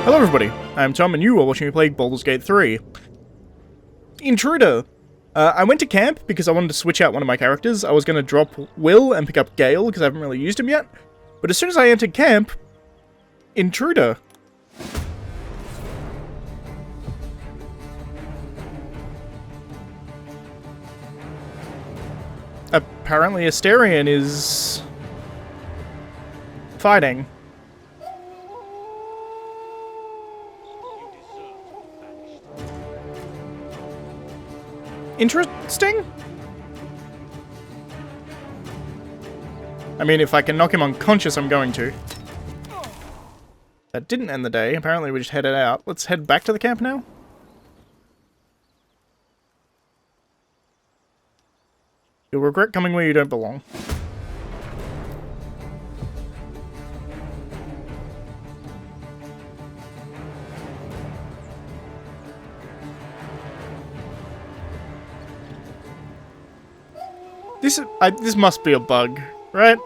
Hello everybody, I'm Tom and you are watching me play Baldur's Gate 3. Intruder! I went to camp because I wanted to switch out one of my characters. I was going to drop Will and pick up Gale because I haven't really used him yet. But as soon as I entered camp, Intruder. Apparently Astarion is fighting. Interesting? I mean, if I can knock him unconscious, I'm going to. That didn't end the day. Apparently we just headed out. Let's head back to the camp now. You'll regret coming where you don't belong. This must be a bug, right?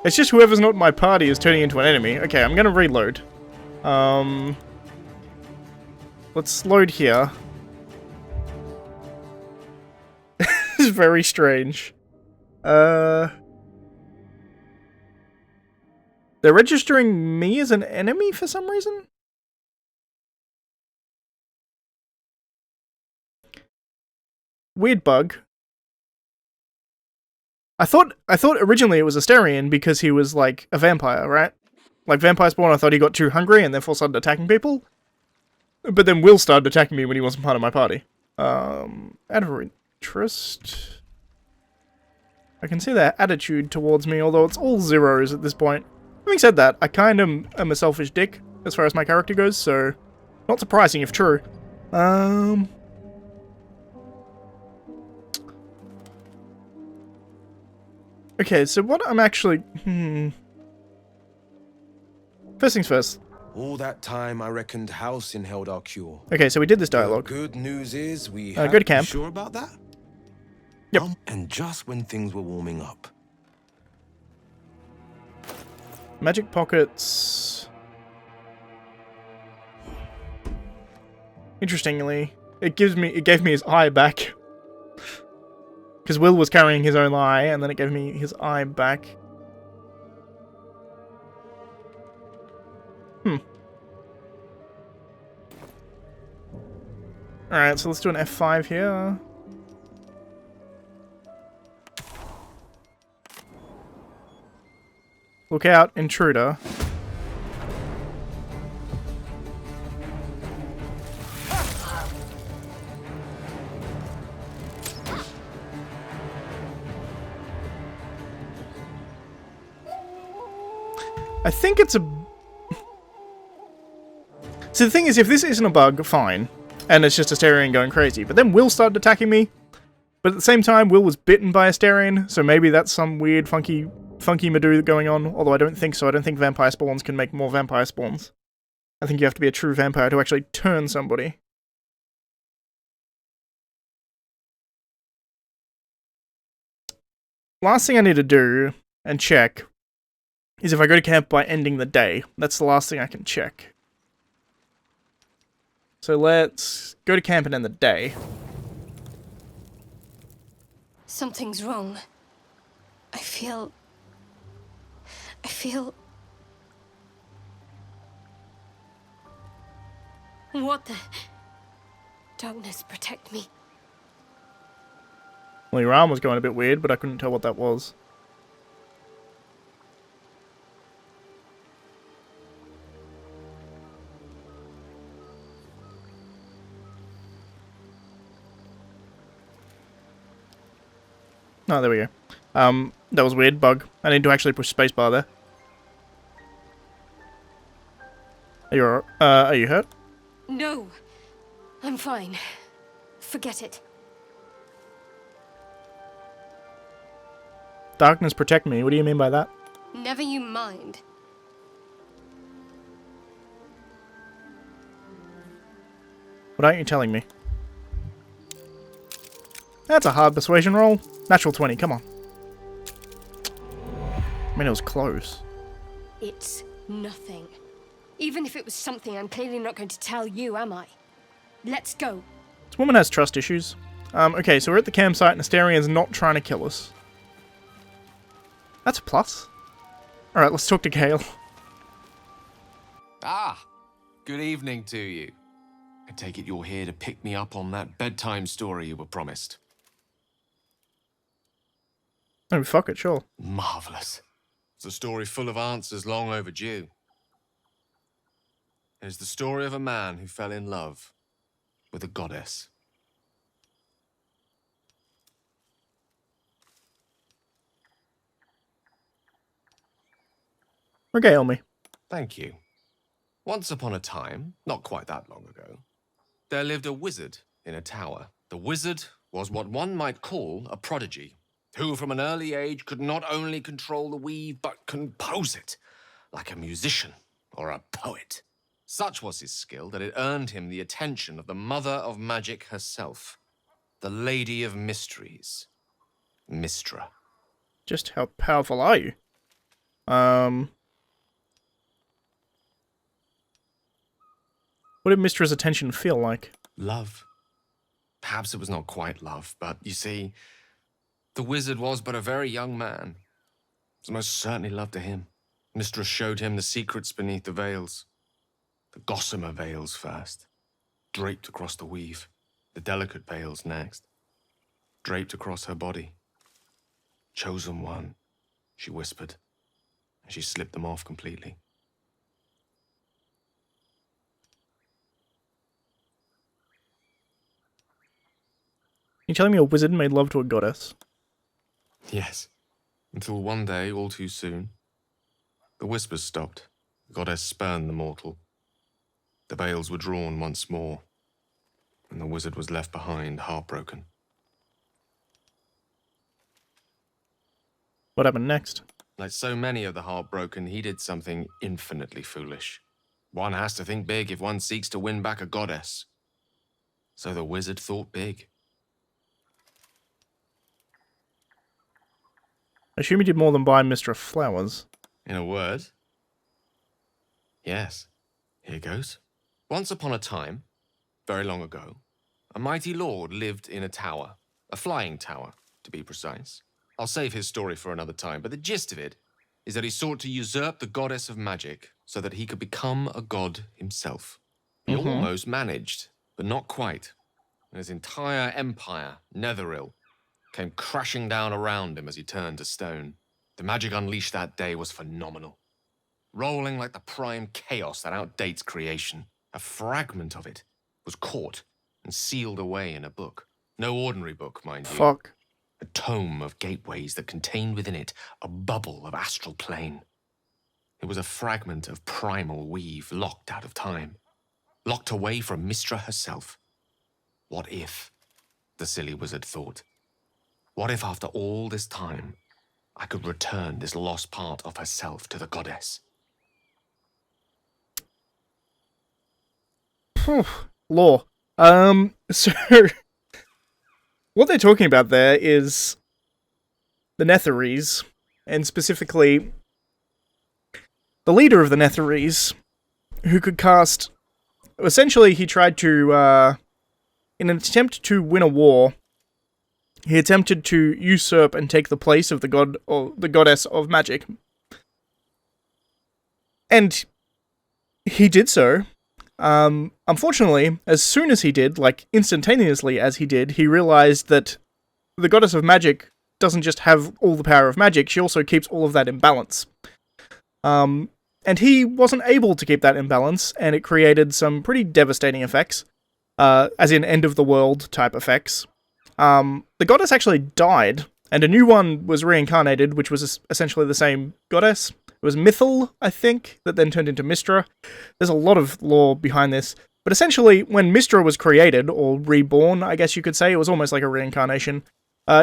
It's just whoever's not in my party is turning into an enemy. Okay, I'm gonna reload. Let's load here. This is very strange. They're registering me as an enemy for some reason? Weird bug. I thought originally it was Astarion because he was like a vampire, right? Like Vampire Spawn, I thought he got too hungry and therefore started attacking people. But then Will started attacking me when he wasn't part of my party. Out of interest, I can see their attitude towards me, although it's all zeros at this point. Having said that, I kind of am a selfish dick as far as my character goes, so not surprising if true. Okay, so what I'm actually... First things first. All that time I reckoned house inhaled our cure. Okay, so we did this dialogue. The good news is we go to camp. You sure about that? Yep. And just when things were warming up. Magic pockets. Interestingly, it gave me his eye back. Because Will was carrying his own eye, and then it gave me his eye back. Alright, so let's do an F5 here. Look out, intruder. I think it's a... So the thing is, if this isn't a bug, fine. And it's just Astarion going crazy. But then Will started attacking me. But at the same time, Will was bitten by Astarion, so maybe that's some weird, funky Madoo going on. Although I don't think so. I don't think vampire spawns can make more vampire spawns. I think you have to be a true vampire to actually turn somebody. Last thing I need to do, and check, is if I go to camp by ending the day. That's the last thing I can check. So let's go to camp and end the day. Something's wrong. I feel... What the... Darkness, protect me. Well, your arm was going a bit weird, but I couldn't tell what that was. Oh, there we go. That was weird, bug. I need to actually push spacebar there. Are you hurt? No, I'm fine. Forget it. Darkness protect me. What do you mean by that? Never you mind. What aren't you telling me? That's a hard persuasion roll. Natural 20, come on. I mean, it was close. It's nothing. Even if it was something, I'm clearly not going to tell you, am I? Let's go. This woman has trust issues. Okay, so we're at the campsite and Asterian's not trying to kill us. That's a plus. Alright, let's talk to Gale. Ah, good evening to you. I take it you're here to pick me up on that bedtime story you were promised. Oh, fuck it, sure. Marvelous. It's a story full of answers long overdue. It is the story of a man who fell in love with a goddess. Regale me. Thank you. Once upon a time, not quite that long ago, there lived a wizard in a tower. The wizard was what one might call a prodigy, who from an early age could not only control the weave, but compose it, like a musician or a poet. Such was his skill that it earned him the attention of the mother of magic herself, the Lady of Mysteries, Mystra. Just how powerful are you? What did Mystra's attention feel like? Love. Perhaps it was not quite love, but you see, the wizard was but a very young man. It was most certainly love to him. Mystra showed him the secrets beneath the veils. The gossamer veils first, draped across the weave. The delicate veils next, draped across her body. Chosen one, she whispered, and she slipped them off completely. You telling me a wizard made love to a goddess? Yes, until one day, all too soon, the whispers stopped. The goddess spurned the mortal. The veils were drawn once more, and the wizard was left behind, heartbroken. What happened next? Like so many of the heartbroken, he did something infinitely foolish. One has to think big if one seeks to win back a goddess. So the wizard thought big. I assume he did more than buy Mystra flowers. In a word? Yes. Here goes. Once upon a time, very long ago, a mighty lord lived in a tower. A flying tower, to be precise. I'll save his story for another time, but the gist of it is that he sought to usurp the goddess of magic so that he could become a god himself. He almost managed, but not quite. And his entire empire, Netheril, came crashing down around him as he turned to stone. The magic unleashed that day was phenomenal. Rolling like the prime chaos that outdates creation. A fragment of it was caught and sealed away in a book. No ordinary book, mind you. Fuck. A tome of gateways that contained within it a bubble of astral plane. It was a fragment of primal weave locked out of time. Locked away from Mystra herself. What if, the silly wizard thought, what if after all this time, I could return this lost part of herself to the goddess? Law. So what they're talking about there is the Netherese, and specifically the leader of the Netherese, who could cast. Essentially, he tried to, in an attempt to win a war, he attempted to usurp and take the place of the god or the goddess of magic, and he did so. Unfortunately, as soon as he did, like instantaneously as he did, he realized that the goddess of magic doesn't just have all the power of magic, she also keeps all of that in balance. And he wasn't able to keep that in balance, and it created some pretty devastating effects, as in end-of-the-world type effects. The goddess actually died, and a new one was reincarnated, which was essentially the same goddess. It was Mythil, I think, that then turned into Mystra. There's a lot of lore behind this. But essentially, when Mystra was created, or reborn, I guess you could say, it was almost like a reincarnation,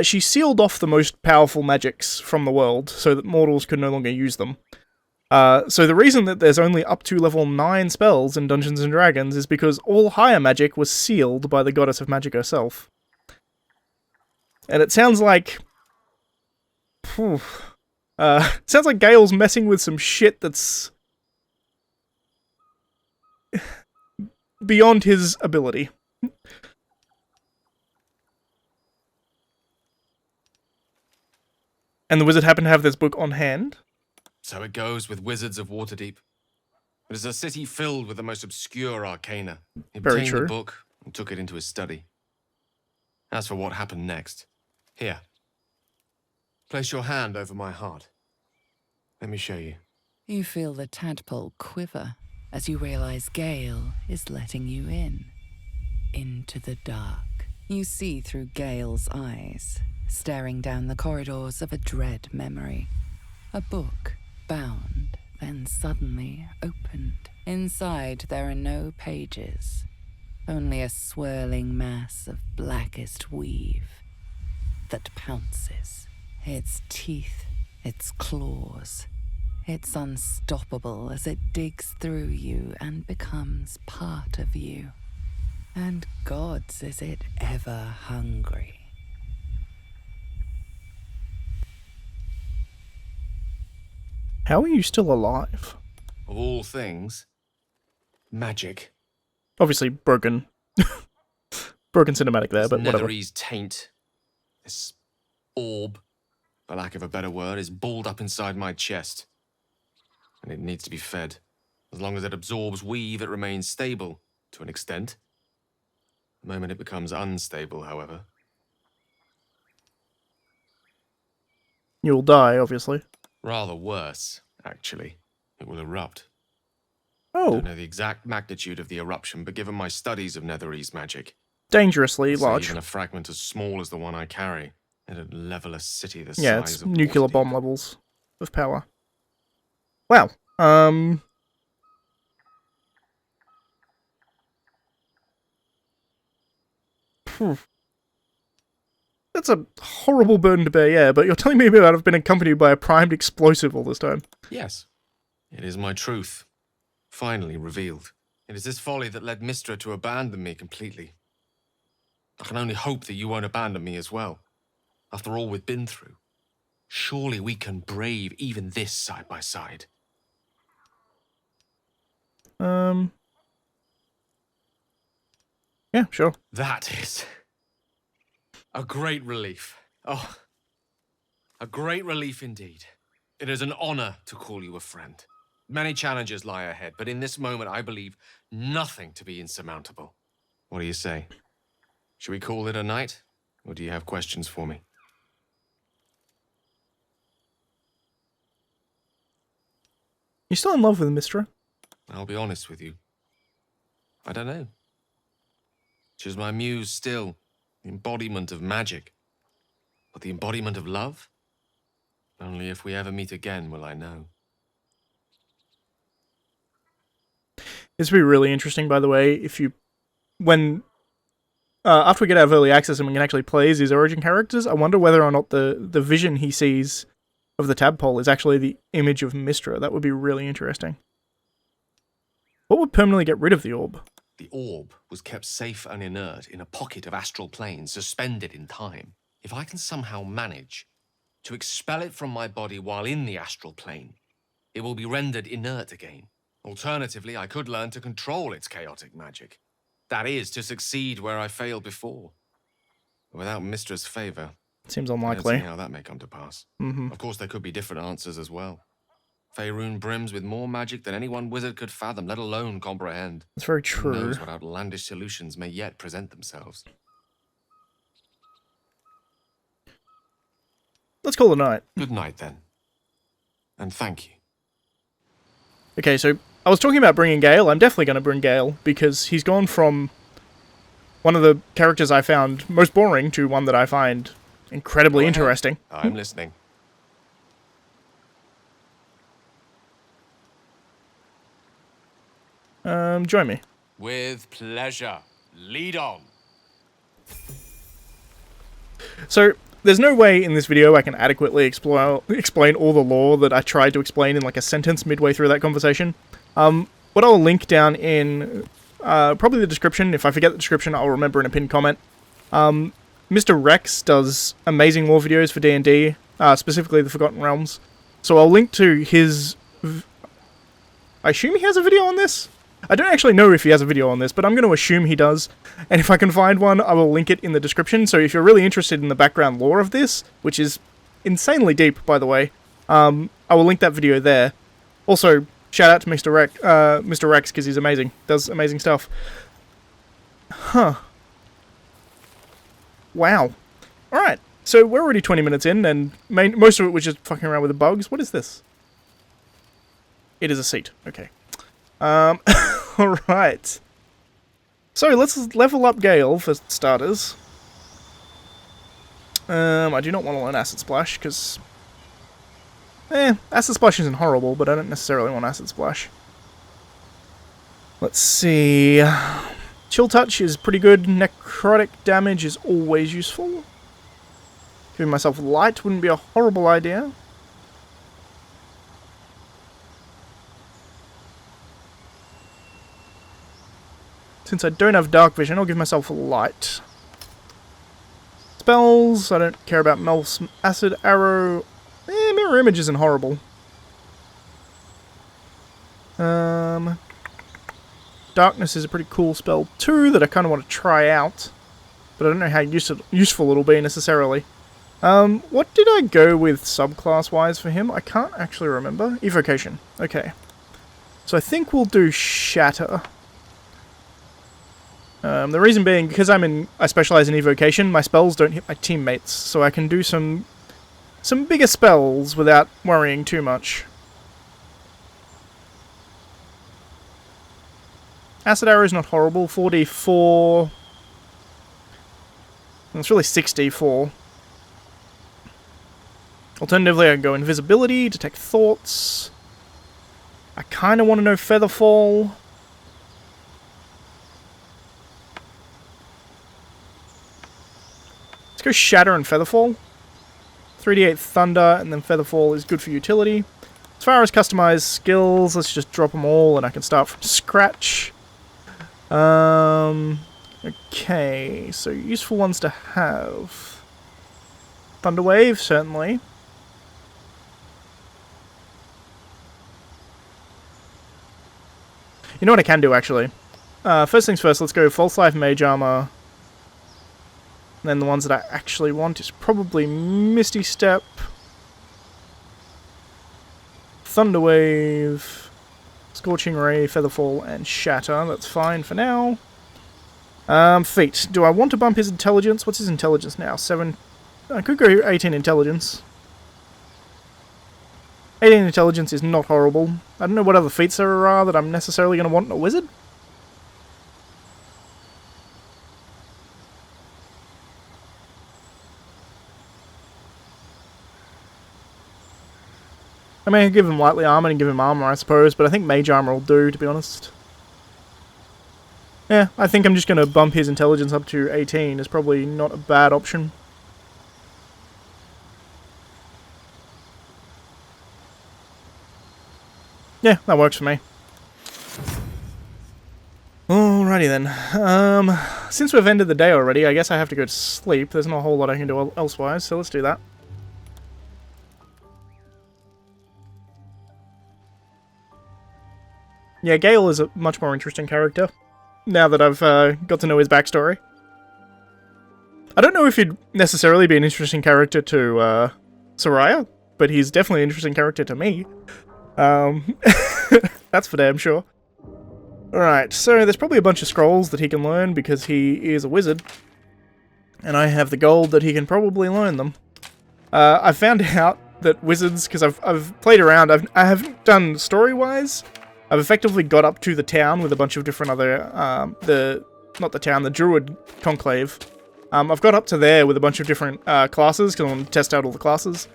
she sealed off the most powerful magics from the world, so that mortals could no longer use them. So the reason that there's only up to level 9 spells in Dungeons & Dragons is because all higher magic was sealed by the goddess of magic herself. And it sounds like... sounds like Gale's messing with some shit that's beyond his ability. And the wizard happened to have this book on hand. So it goes with wizards of Waterdeep. It is a city filled with the most obscure arcana. He Very obtained true. the book and took it into his study. As for what happened next, here. Place your hand over my heart. Let me show you. You feel the tadpole quiver as you realize Gale is letting you in. Into the dark. You see through Gale's eyes, staring down the corridors of a dread memory. A book, bound, then suddenly opened. Inside there are no pages, only a swirling mass of blackest weave that pounces. Its teeth, its claws. It's unstoppable as it digs through you and becomes part of you. And gods, is it ever hungry. How are you still alive? Of all things, magic. Obviously broken. Broken cinematic there, This but whatever. Netherese taint, this orb, for lack of a better word, is balled up inside my chest. And it needs to be fed. As long as it absorbs weave, it remains stable, to an extent. The moment it becomes unstable, however, You'll die, obviously. rather worse, actually. It will erupt. I Oh, don't know the exact magnitude of the eruption, but given my studies of Netherese magic, dangerously I'd say large. even a fragment as small as the one I carry, it'd level a city the Yeah, size it's of nuclear Waterdeep. bomb levels of power. Wow. Phew. That's a horrible burden to bear, yeah, but you're telling me about I've been accompanied by a primed explosive all this time. Yes, it is my truth, finally revealed. It is this folly that led Mistra to abandon me completely. I can only hope that you won't abandon me as well. After all we've been through, surely we can brave even this side by side. Yeah, sure. That is a great relief. Oh, a great relief indeed. It is an honor to call you a friend. Many challenges lie ahead, but in this moment I believe nothing to be insurmountable. What do you say? Should we call it a night, or do you have questions for me? You still in love with Mistra? I'll be honest with you. I don't know. She's my muse still, the embodiment of magic. But the embodiment of love? Only if we ever meet again will I know. This would be really interesting, by the way, if you... When... after we get out of early access and we can actually play as these origin characters, I wonder whether or not the vision he sees of the tadpole is actually the image of Mistra. That would be really interesting. What would permanently get rid of the orb? The orb was kept safe and inert in a pocket of astral plane, suspended in time. If I can somehow manage to expel it from my body while in the astral plane, it will be rendered inert again. Alternatively, I could learn to control its chaotic magic. That is, to succeed where I failed before. Without Mistra's favor, Seems I don't unlikely. see how that may come to pass. Mm-hmm. Of course, there could be different answers as well. Faerun brims with more magic than any one wizard could fathom, let alone comprehend. That's very Who true. knows what outlandish solutions may yet present themselves. Let's call it a night. Good night, then. And thank you. Okay, so I was talking about bringing Gale. I'm definitely going to bring Gale, because he's gone from one of the characters I found most boring to one that I find incredibly Go ahead. interesting. I'm listening. Join me. With pleasure. Lead on. So, there's no way in this video I can adequately explain all the lore that I tried to explain in like a sentence midway through that conversation. What I'll link down in probably the description. If I forget the description, I'll remember in a pinned comment. MrRhexx does amazing lore videos for D&D, specifically the Forgotten Realms. So I'll link to his... I assume he has a video on this? I don't actually know if he has a video on this, but I'm going to assume he does. And if I can find one, I will link it in the description. So if you're really interested in the background lore of this, which is insanely deep, by the way, I will link that video there. Also, shout out to MrRhexx, because he's amazing. Does amazing stuff. Huh. Wow. Alright, so we're already 20 minutes in, and most of it was just fucking around with the bugs. What is this? It is a seat. Okay. Alright. So, let's level up Gale, for starters. I do not want to learn Acid Splash, because... Acid Splash isn't horrible, but I don't necessarily want Acid Splash. Let's see... Chill Touch is pretty good. Necrotic damage is always useful. Giving myself Light wouldn't be a horrible idea. Since I don't have Dark Vision, I'll give myself Light. Spells, I don't care about Melf's Acid Arrow. Mirror Image isn't horrible. Darkness is a pretty cool spell too that I kind of want to try out. But I don't know how useful it'll be necessarily. What did I go with subclass-wise for him? I can't actually remember. Evocation. Okay. So I think we'll do Shatter. The reason being, because I specialize in Evocation, my spells don't hit my teammates, so I can do some bigger spells without worrying too much. Acid Arrow is not horrible. 4d4. It's really 6d4. Alternatively, I can go Invisibility, Detect Thoughts. I kind of want to know Featherfall. Let's go Shatter and Featherfall. 3d8 Thunder, and then Featherfall is good for utility. As far as customized skills, let's just drop them all, and I can start from scratch. Okay, so useful ones to have. Thunderwave, certainly. You know what I can do, actually? First things first, let's go False Life, Mage Armor. And then the ones that I actually want is probably Misty Step, Thunderwave, Scorching Ray, Featherfall, and Shatter. That's fine for now. Feat. Do I want to bump his intelligence? What's his intelligence now? 7. I could go 18 intelligence. 18 intelligence is not horrible. I don't know what other feats there are that I'm necessarily going to want in a wizard. I mean, I could give him lightly armored and give him armor, I suppose, but I think mage armor will do, to be honest. Yeah, I think I'm just going to bump his intelligence up to 18. Is probably not a bad option. Yeah, that works for me. Alrighty then. Since we've ended the day already, I guess I have to go to sleep. There's not a whole lot I can do elsewise, so let's do that. Yeah, Gale is a much more interesting character, now that I've got to know his backstory. I don't know if he'd necessarily be an interesting character to Sariah, but he's definitely an interesting character to me. That's for damn sure. Alright, so there's probably a bunch of scrolls that he can learn because he is a wizard. And I have the gold that he can probably learn them. I found out that wizards, because I've played around, I haven't done story-wise. I've effectively got up to the town with a bunch of different other, not the town, the Druid Conclave. I've got up to there with a bunch of different classes, because I want to test out all the classes.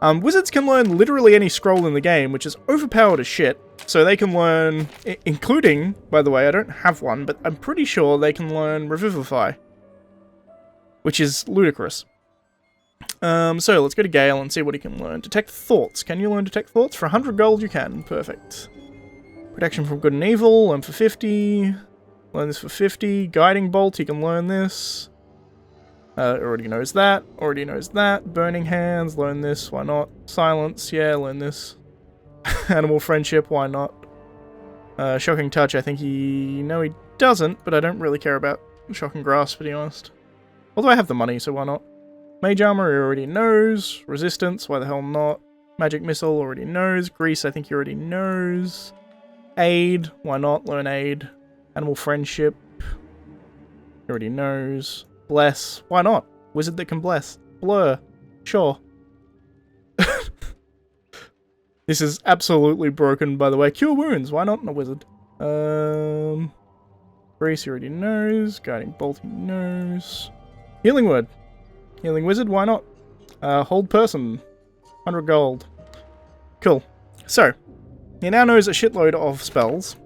Wizards can learn literally any scroll in the game, which is overpowered as shit. So they can learn, including, by the way, I don't have one, but I'm pretty sure they can learn Revivify. Which is ludicrous. So let's go to Gale and see what he can learn. Detect Thoughts. Can you learn Detect Thoughts? For 100 gold you can. Perfect. Protection from Good and Evil, learn for 50. Learn this for 50. Guiding Bolt, he can learn this. Already knows that. Already knows that. Burning Hands, learn this, why not? Silence, yeah, learn this. Animal Friendship, why not? Shocking Touch, I think he... No, he doesn't, but I don't really care about Shocking Grasp, to be honest. Although I have the money, so why not? Mage Armor, he already knows. Resistance, why the hell not? Magic Missile, already knows. Grease, I think he already knows. Aid, why not? Learn Aid. Animal Friendship, he already knows. Bless, why not? Wizard that can bless. Blur, sure. This is absolutely broken, by the way. Cure Wounds, why not? A wizard. Grease, he already knows. Guiding Bolt, he knows. Healing Word. Healing Wizard, why not? Hold Person. 100 gold. Cool. So, he now knows a shitload of spells.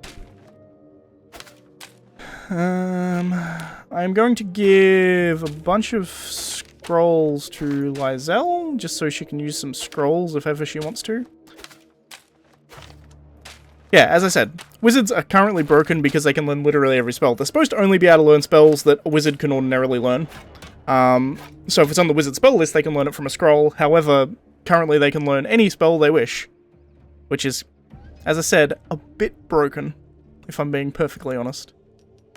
I'm going to give a bunch of scrolls to Lizelle, just so she can use some scrolls if ever she wants to. Yeah, as I said, wizards are currently broken because they can learn literally every spell. They're supposed to only be able to learn spells that a wizard can ordinarily learn. So if it's on the wizard spell list, they can learn it from a scroll. However, currently they can learn any spell they wish. Which is, as I said, a bit broken, if I'm being perfectly honest.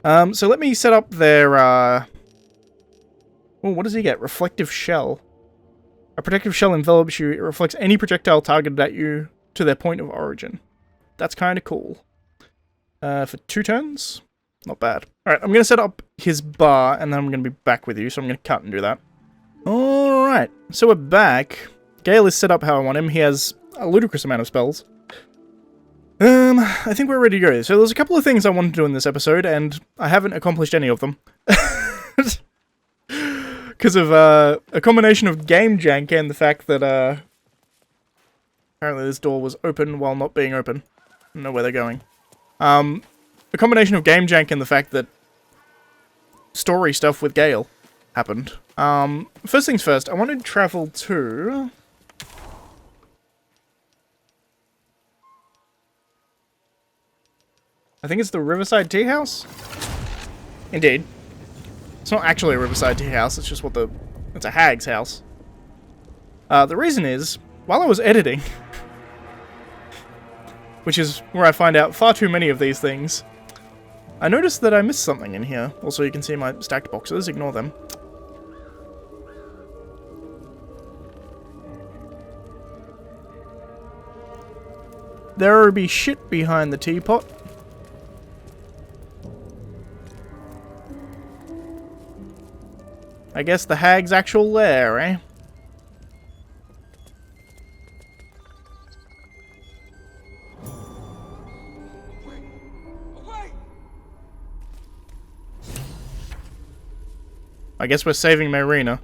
So let me set up their, Oh, what does he get? Reflective Shell. A protective shell envelops you. It reflects any projectile targeted at you to their point of origin. That's kind of cool. For 2 turns? Not bad. Alright, I'm going to set up his bar, and then I'm going to be back with you, so I'm going to cut and do that. Alright, so we're back. Gale is set up how I want him. He has a ludicrous amount of spells. I think we're ready to go. So there's a couple of things I wanted to do in this episode, and I haven't accomplished any of them. Because of a combination of game jank and the fact that apparently this door was open while not being open. I don't know where they're going. A combination of game jank and the fact that story stuff with Gale happened. First things first, I wanted to travel to... I think it's the Riverside Tea House? Indeed. It's not actually a Riverside Tea House, it's just what the... It's a hag's house. The reason is, while I was editing... which is where I find out far too many of these things, I noticed that I missed something in here. Also, you can see my stacked boxes, ignore them. There'll be shit behind the teapot. I guess the hag's actual lair, eh? I guess we're saving Marina,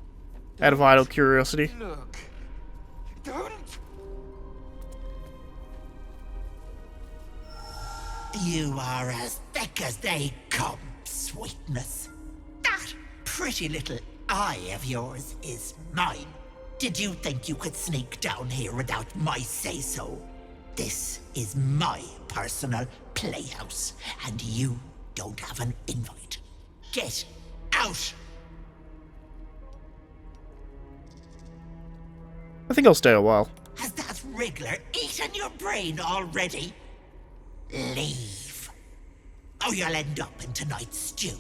out of idle curiosity. Look. Don't. You are as thick as they come, sweetness. That pretty little eye of yours is mine. Did you think you could sneak down here without my say-so? This is my personal playhouse, and you don't have an invite. Get out! I think I'll stay a while. Has that wriggler eaten your brain already? Leave. Or you'll end up in tonight's stew.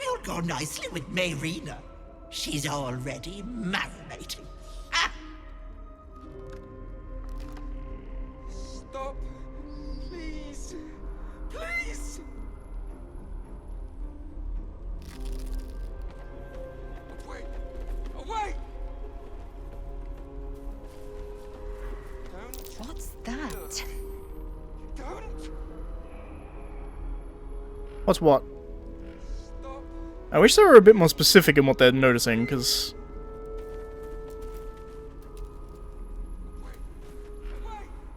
You'll go nicely with Marina. She's already marinating. Ah! Stop. Please. Please. Away. Away. Don't. What's that? Don't. What's what? Stop. I wish they were a bit more specific in what they're noticing, because...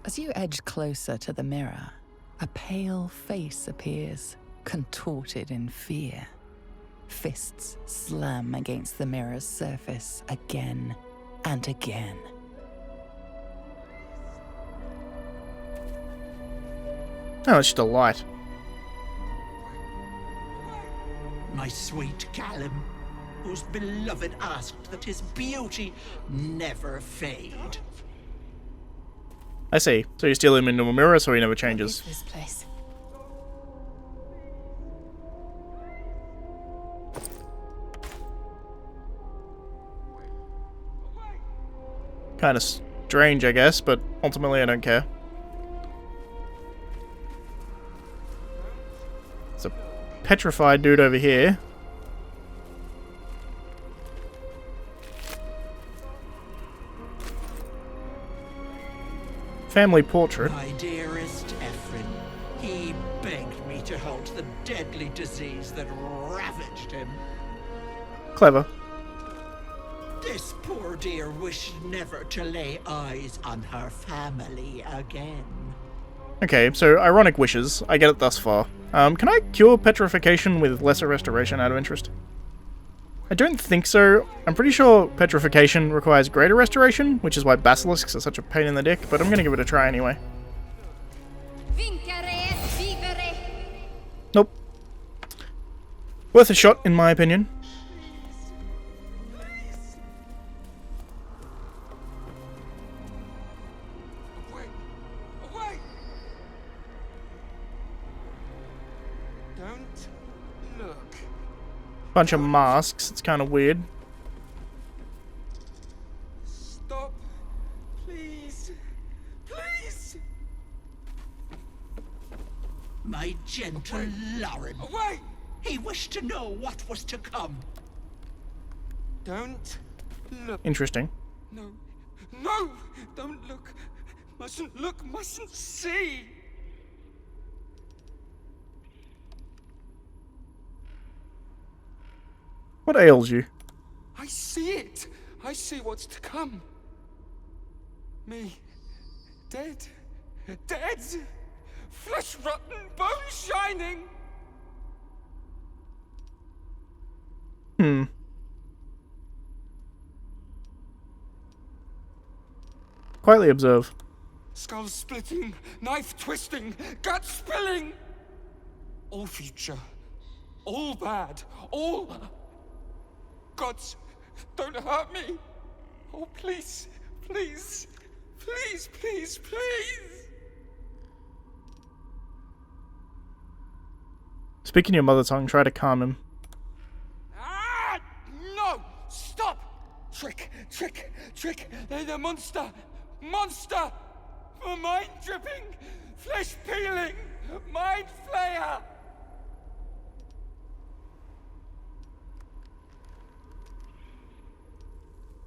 As you edge closer to the mirror, a pale face appears, contorted in fear. Fists slam against the mirror's surface again and again. Oh, it's just a light. My sweet Callum, whose beloved asked that his beauty never fade. I see. So you steal him into a mirror so he never changes. What is this place? Kind of strange, I guess, but ultimately I don't care. There's a petrified dude over here. Family portrait. My dearest Ephraim, he begged me to halt the deadly disease that ravaged him. Clever. This poor dear wished never to lay eyes on her family again. Okay, so ironic wishes. I get it thus far. Can I cure petrification with lesser restoration out of interest? I don't think so. I'm pretty sure petrification requires greater restoration, which is why basilisks are such a pain in the dick, but I'm gonna give it a try anyway. Vincere et vivere. Nope. Worth a shot, in my opinion. Away! Away! Don't look. Bunch of masks, it's kind of weird. Stop. Please. Please. My gentle Lauren. Away! He wished to know what was to come. Don't look. Interesting. No. No! Don't look. Mustn't look. Mustn't see. What ails you? I see it. I see what's to come. Me. Dead. Dead. Flesh rotten, bone shining. Quietly observe. Skull splitting, knife twisting, gut spilling. All future. All bad. All. Gods, don't hurt me. Oh, please. Please. Please, please, please. Speak in your mother tongue, try to calm him. Ah! No! Stop! Trick! Trick! Trick! They're the monster! Monster! Mind dripping! Flesh peeling! Mind flayer!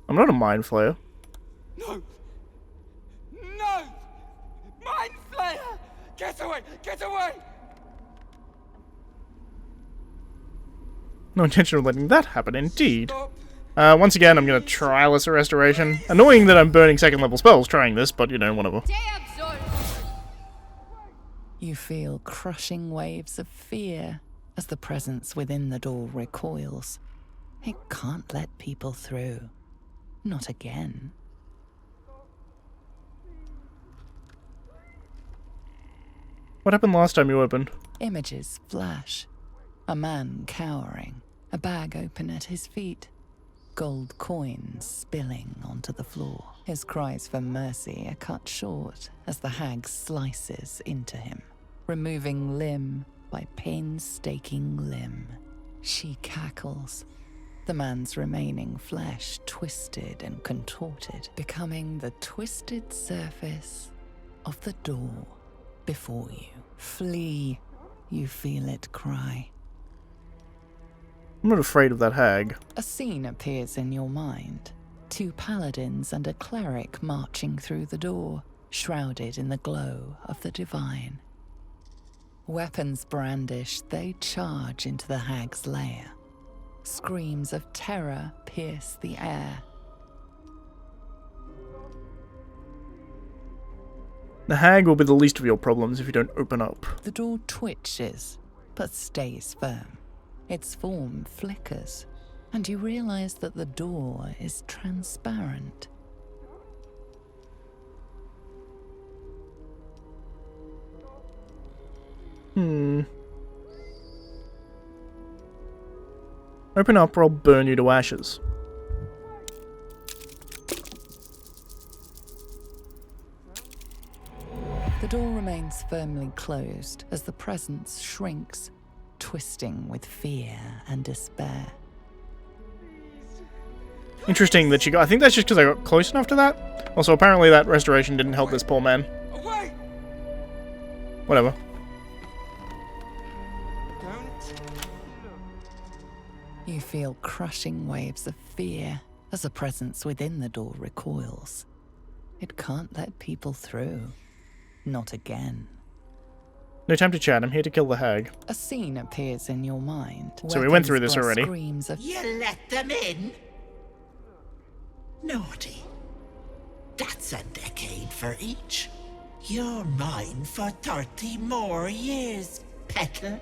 I'm not a mind flayer. No! No! Mind flayer! Get away! Get away! No intention of letting that happen, indeed. Stop! Once again, I'm gonna try lesser restoration. Annoying that I'm burning second level spells trying this, but you know, whatever. Te absolvo. You feel crushing waves of fear as the presence within the door recoils. It can't let people through. Not again. What happened last time you opened? Images flash. A man cowering, a bag open at his feet. Gold coins spilling onto the floor. His cries for mercy are cut short as the hag slices into him, removing limb by painstaking limb. She cackles, the man's remaining flesh twisted and contorted, becoming the twisted surface of the door before you. Flee, you feel it cry. I'm not afraid of that hag. A scene appears in your mind. 2 paladins and a cleric marching through the door, shrouded in the glow of the divine. Weapons brandished, they charge into the hag's lair. Screams of terror pierce the air. The hag will be the least of your problems if you don't open up. The door twitches, but stays firm. Its form flickers, and you realize that the door is transparent. Open up or I'll burn you to ashes. The door remains firmly closed as the presence shrinks, twisting with fear and despair. Interesting that she got... I think that's just because I got close enough to that. Also, apparently that restoration didn't help this poor man. Away! Whatever. Don't look. You feel crushing waves of fear as a presence within the door recoils. It can't let people through. Not again. No time to chat. I'm here to kill the hag. A scene appears in your mind. So we went through this already. Screams of You let them in? Naughty. That's a decade for each. You're mine for 30 more years, petal.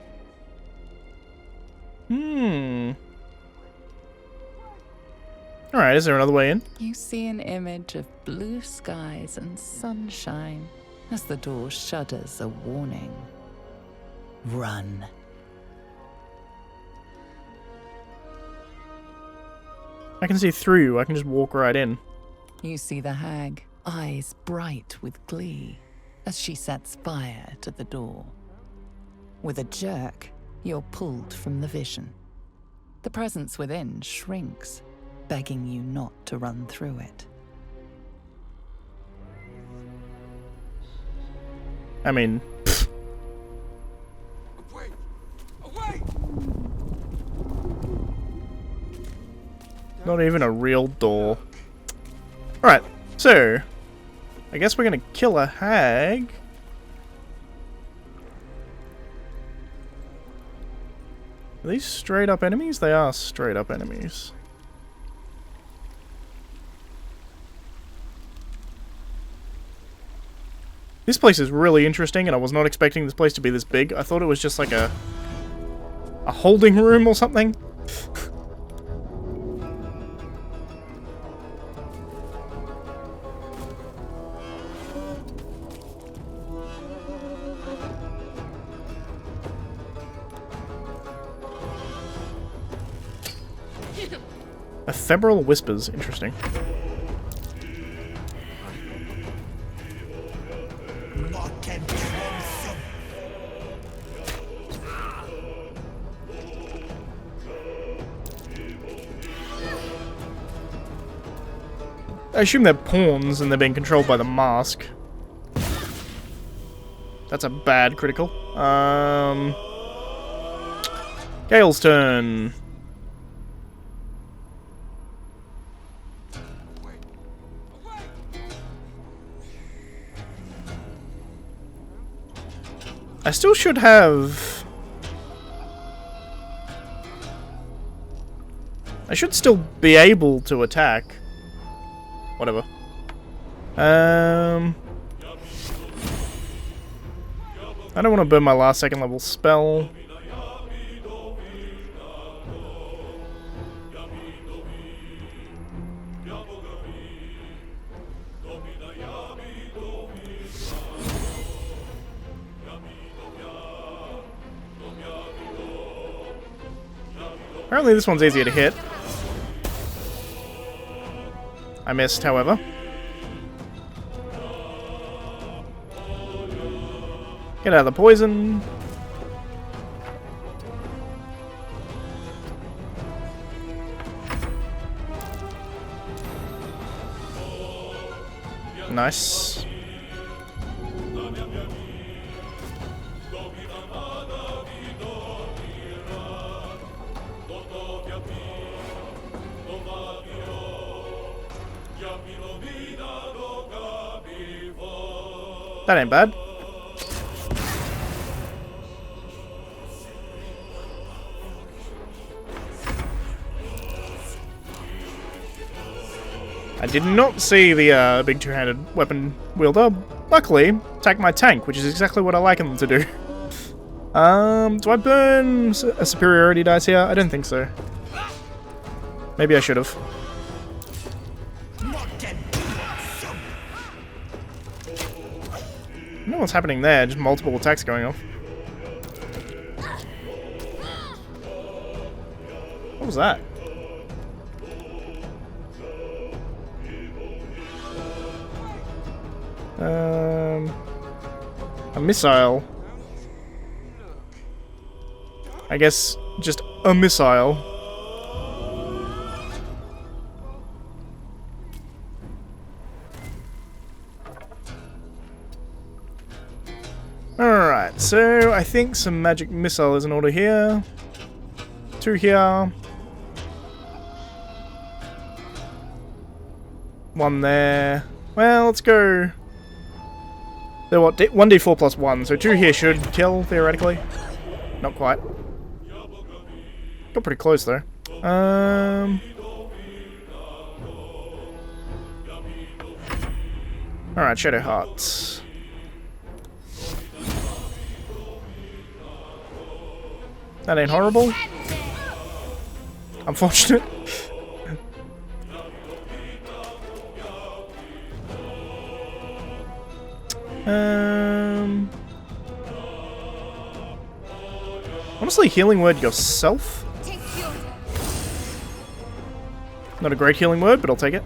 Alright, is there another way in? You see an image of blue skies and sunshine as the door shudders a warning. Run. I can see through you. I can just walk right in. You see the hag, eyes bright with glee, as she sets fire to the door. With a jerk, you're pulled from the vision. The presence within shrinks, begging you not to run through it. I mean... Away! Away! Not even a real door. Alright, so... I guess we're gonna kill a hag. Are these straight up enemies? They are straight up enemies. This place is really interesting, and I was not expecting this place to be this big. I thought it was just like a holding room or something. Ephemeral whispers, interesting. I assume they're pawns and they're being controlled by the mask. That's a bad critical. Gale's turn. I still should have... I should still be able to attack. Whatever. I don't want to burn my last second level spell. Apparently this one's easier to hit. I missed, however. Get out of the poison. Nice. That ain't bad. I did not see the big two-handed weapon wielder. Luckily, attack my tank, which is exactly what I like them to do. Do I burn a superiority dice here? I don't think so. Maybe I should have. I don't know what's happening there, just multiple attacks going off. What was that? A missile. I guess just a missile. Alright, so I think some magic missile is in order here. 2 here. 1 there. Well, let's go. They're what? 1d4 plus 1, so 2 here should kill, theoretically. Not quite. Got pretty close, though. Alright, Shadow Hearts. That ain't horrible. Unfortunate. Honestly, healing word yourself. Not a great healing word, but I'll take it.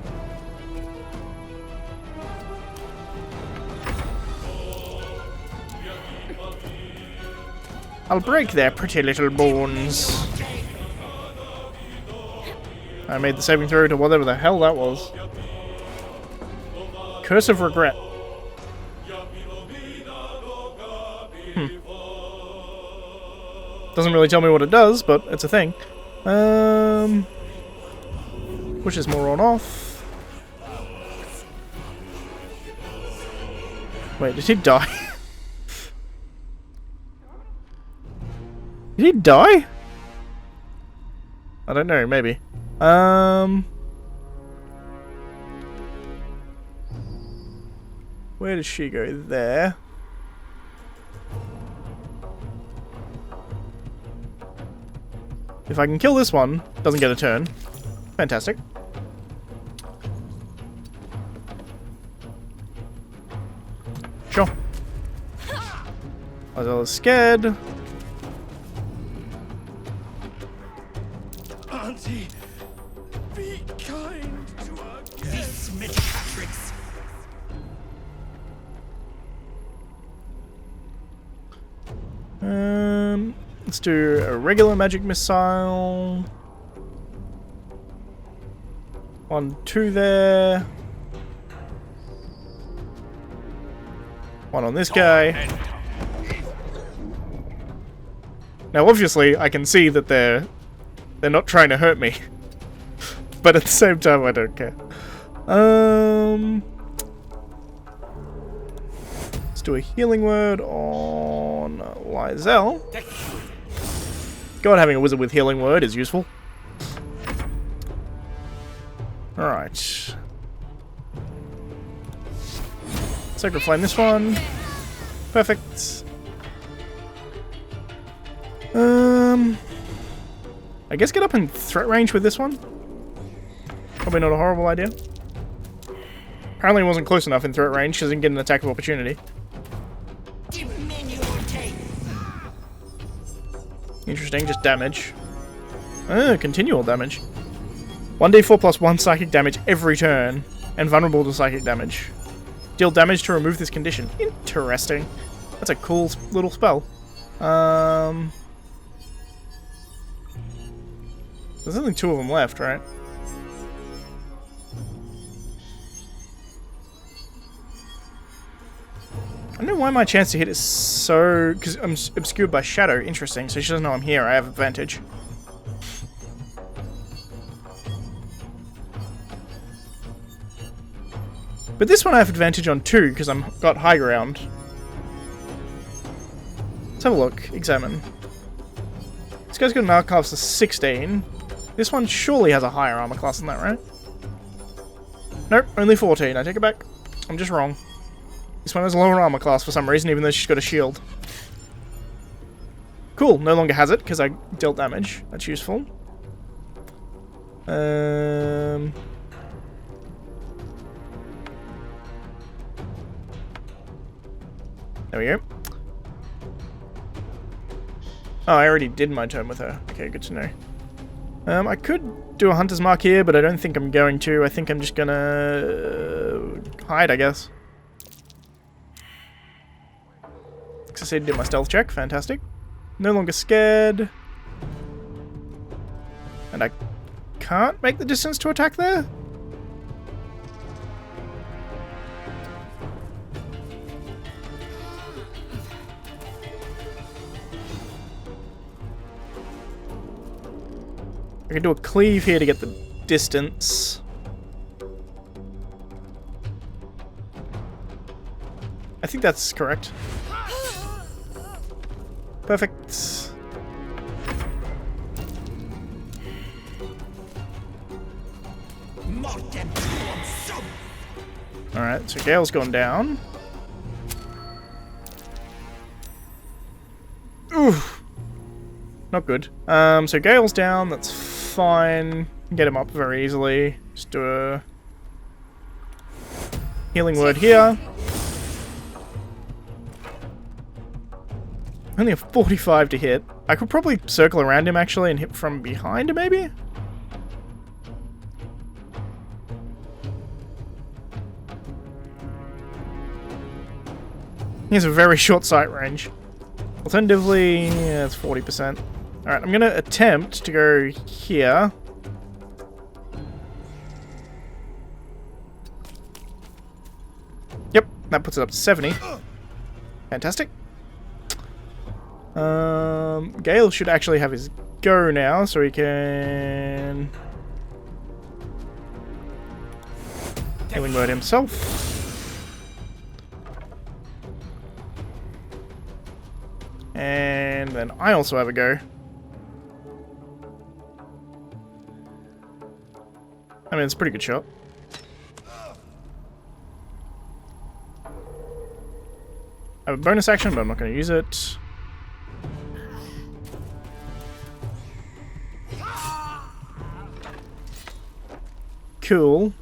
I'll break their pretty little bones. I made the saving throw to whatever the hell that was. Curse of Regret. Doesn't really tell me what it does, but it's a thing. Pushes more on off. Wait, did he die? Did he die? I don't know, maybe. Where does she go? There. If I can kill this one, doesn't get a turn. Fantastic. Sure. I was scared. Auntie, be kind to our guest. This MrRhexx. Let's do a regular magic missile. 1, 2 there. 1 on this guy. Now, obviously, I can see that they're not trying to hurt me, but at the same time, I don't care. Let's do a healing word on Lizelle. God, having a wizard with healing word is useful. Alright. Sacred Flame this one. Perfect. I guess get up in threat range with this one. Probably not a horrible idea. Apparently it wasn't close enough in threat range, so doesn't get an attack of opportunity. Interesting, just damage. Continual damage. 1d4 plus 1 psychic damage every turn, and vulnerable to psychic damage. Deal damage to remove this condition. Interesting. That's a cool little spell. There's only 2 of them left, right? I don't know why my chance to hit is so... because I'm obscured by shadow. Interesting, so she doesn't know I'm here. I have advantage. But this one I have advantage on too, because I'm got high ground. Let's have a look. Examine. This guy's got an armor class of 16. This one surely has a higher armor class than that, right? Nope, only 14. I take it back. I'm just wrong. This one has a lower armor class for some reason, even though she's got a shield. Cool, no longer has it, because I dealt damage. That's useful. There we go. Oh, I already did my turn with her. Okay, good to know. I could do a hunter's mark here, but I don't think I'm going to. I think I'm just gonna hide, I guess. Succeeded in my stealth check. Fantastic. No longer scared. And I can't make the distance to attack there? I can do a cleave here to get the distance. I think that's correct. Perfect. Alright, so Gale's gone down. Oof. Not good. So Gale's down, that's fine. Get him up very easily. Just do a healing word here. Only a 45 to hit. I could probably circle around him actually and hit from behind maybe? He has a very short sight range. Alternatively, yeah, it's 40%. Alright, I'm going to attempt to go here. Yep, that puts it up to 70. Fantastic. Gale should actually have his go now, so he can healing word himself. And then I also have a go. I mean, it's a pretty good shot. I have a bonus action, but I'm not going to use it. Cool.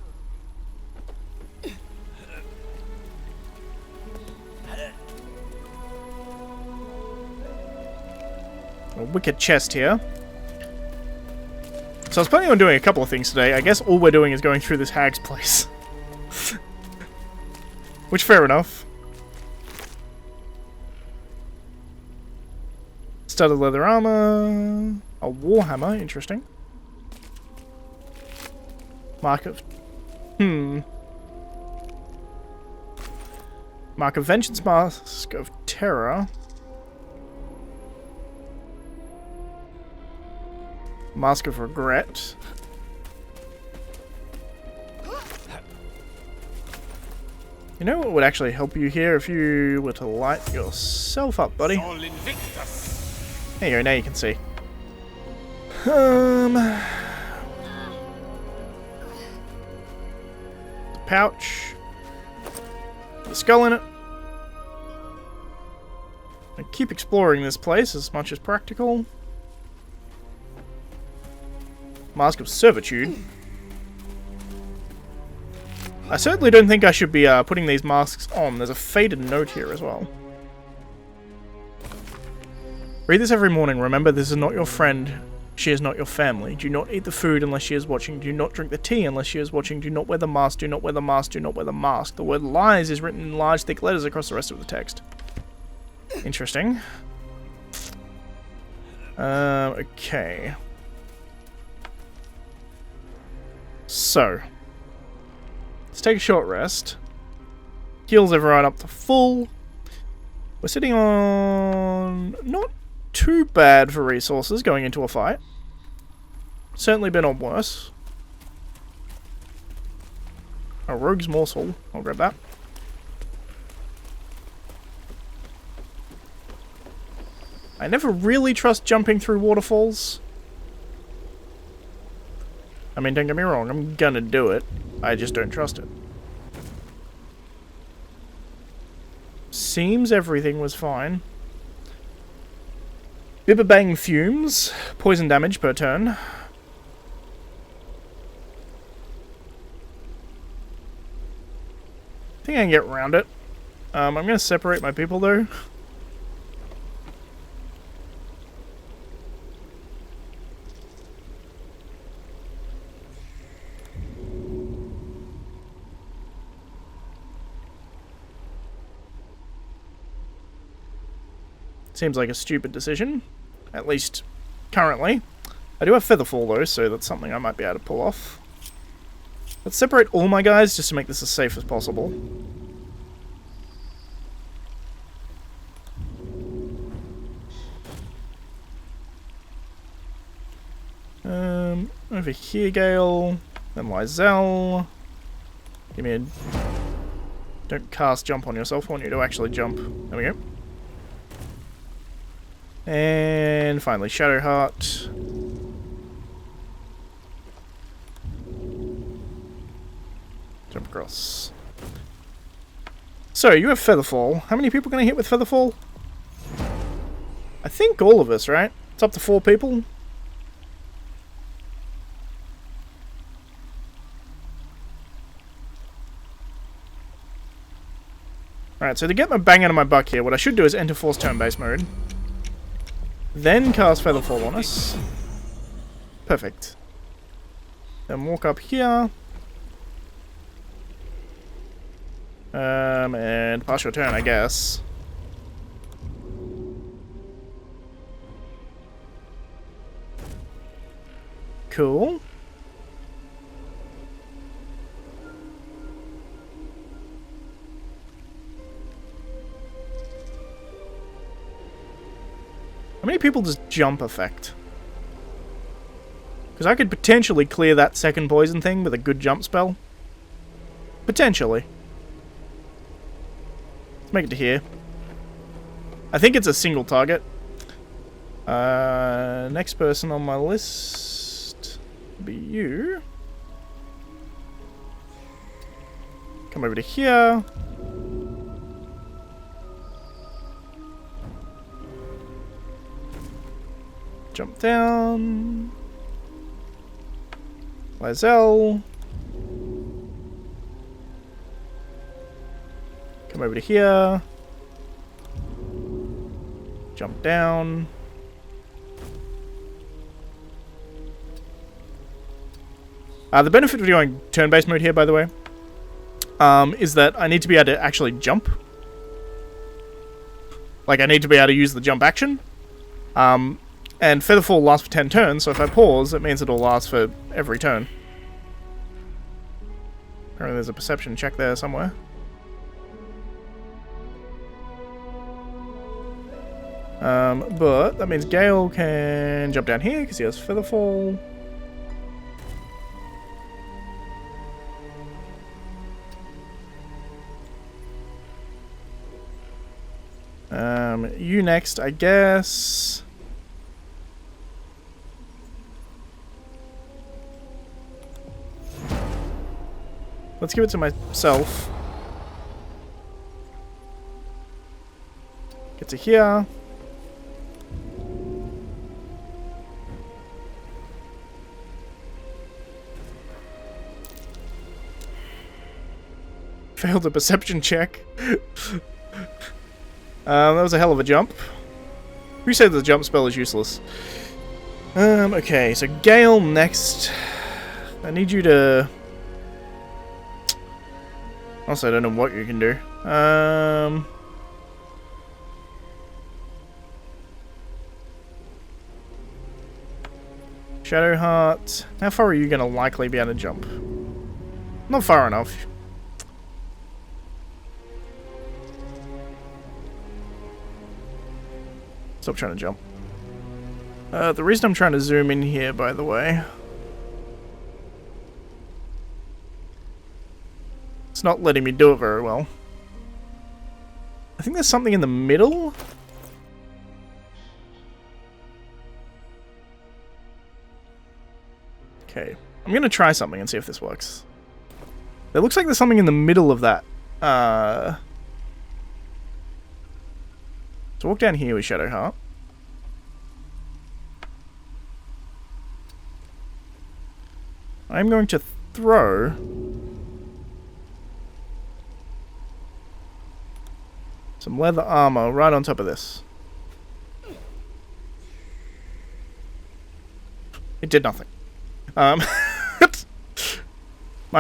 A wicked chest here. So I was planning on doing a couple of things today. I guess all we're doing is going through this hag's place. Which, fair enough. Studded leather armor. A warhammer, interesting. Mark of... Mark of Vengeance, Mask of Terror. Mask of Regret. You know what would actually help you here if you were to light yourself up, buddy? There you go, now you can see. Pouch. The skull in it. I keep exploring this place as much as practical. Mask of Servitude. I certainly don't think I should be putting these masks on. There's a faded note here as well. Read this every morning. Remember, this is not your friend. She is not your family. Do not eat the food unless she is watching. Do not drink the tea unless she is watching. Do not wear the mask. Do not wear the mask. Do not wear the mask. The word lies is written in large, thick letters across the rest of the text. Interesting. Okay. So, let's take a short rest. Heals everyone up to full. We're sitting on not too bad for resources going into a fight. Certainly been on worse. A rogue's morsel. I'll grab that. I never really trust jumping through waterfalls. I mean, don't get me wrong, I'm gonna do it. I just don't trust it. Seems everything was fine. Bibberbang fumes. Poison damage per turn. I think I can get around it. I'm gonna separate my people though. Seems like a stupid decision, at least currently. I do have Featherfall though, so that's something I might be able to pull off. Let's separate all my guys just to make this as safe as possible. Over here, Gale. Then Lizelle. Give me a... Don't cast jump on yourself. I want you to actually jump. There we go. And finally, Shadowheart. Jump across. So, you have Featherfall. How many people can I hit with Featherfall? I think all of us, right? It's up to 4 people. Alright, so to get my bang out of my buck here, what I should do is enter Force Turn-Based mode. Then cast Featherfall on us. Perfect. Then walk up here. And pass your turn, I guess. Cool. How many people does jump affect? Because I could potentially clear that second poison thing with a good jump spell. Potentially. Let's make it to here. I think it's a single target. Next person on my list will be you. Come over to here. Jump down. Lizelle. Come over to here. Jump down. The benefit of doing turn-based mode here, by the way, is that I need to be able to actually jump. Like, I need to be able to use the jump action. And Featherfall lasts for 10 turns, so if I pause, it means it'll last for every turn. Apparently there's a perception check there somewhere. But that means Gale can jump down here because he has Featherfall. You next, I guess. Let's give it to myself. Get to here. Failed a perception check. That was a hell of a jump. Who said the jump spell is useless? Okay, so Gale next. I need you to... Also, I don't know what you can do. Shadowheart. How far are you going to likely be able to jump? Not far enough. Stop trying to jump. The reason I'm trying to zoom in here, by the way... It's not letting me do it very well. I think there's something in the middle. Okay. I'm going to try something and see if this works. It looks like there's something in the middle of that. So walk down here with Shadowheart. I'm going to throw... some leather armor right on top of this. It did nothing. I'm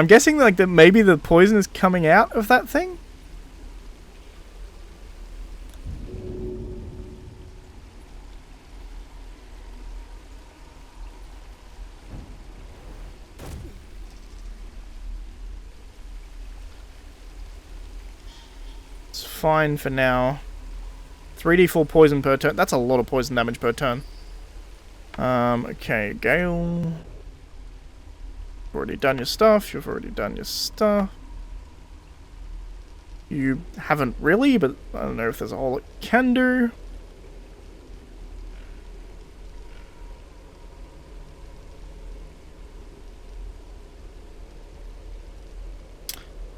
guessing like that maybe the poison is coming out of that thing? It's fine for now. 3d4 poison per turn. That's a lot of poison damage per turn. Okay, Gale. Already done your stuff. You've already done your stuff. You haven't really, but I don't know if there's a whole lot you can do.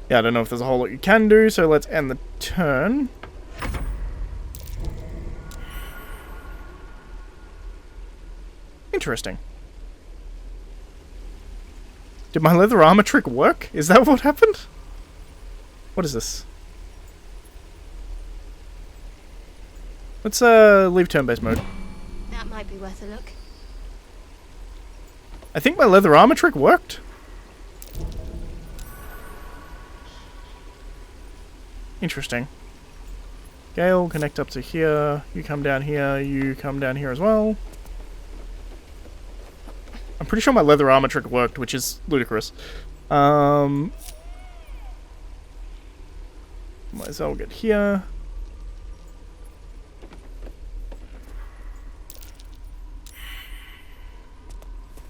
Yeah, I don't know if there's a whole lot you can do, so let's end the turn. Interesting. Did my leather armor trick work? Is that what happened? What is this? Let's leave turn-based mode. That might be worth a look. I think my leather armor trick worked. Interesting. Gale, connect up to here. You come down here. You come down here as well. I'm pretty sure my leather armor trick worked, which is ludicrous. Might as well get here.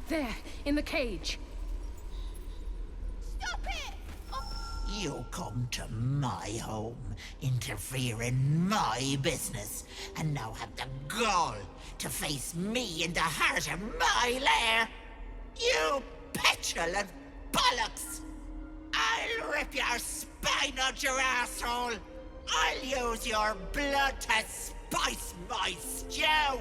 There, in the cage. Stop it! You come to my home, interfere in my business, and now have the gall to face me in the heart of my lair. You petulant bollocks! I'll rip your spine out your asshole! I'll use your blood to spice my stew!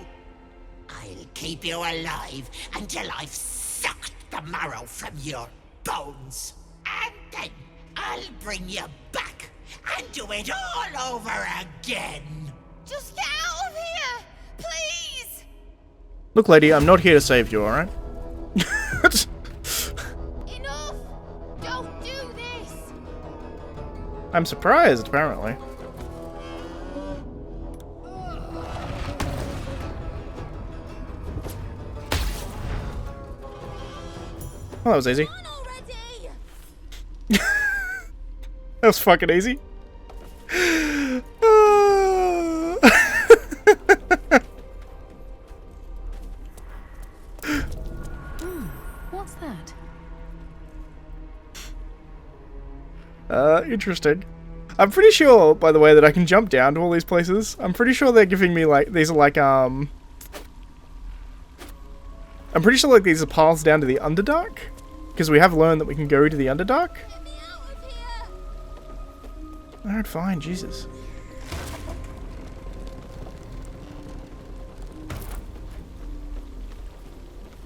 I'll keep you alive until I've sucked the marrow from your bones. And then I'll bring you back and do it all over again. Just get out of here, please! Look, lady, I'm not here to save you, alright? Enough! Don't do this! I'm surprised, apparently. Oh, that was easy. That was fucking easy. What's that? Interesting. I'm pretty sure, by the way, that I can jump down to all these places. I'm pretty sure they're giving me, like, these are like, I'm pretty sure, like, these are paths down to the Underdark. Because we have learned that we can go to the Underdark. Get me out of here! Alright, fine, Jesus.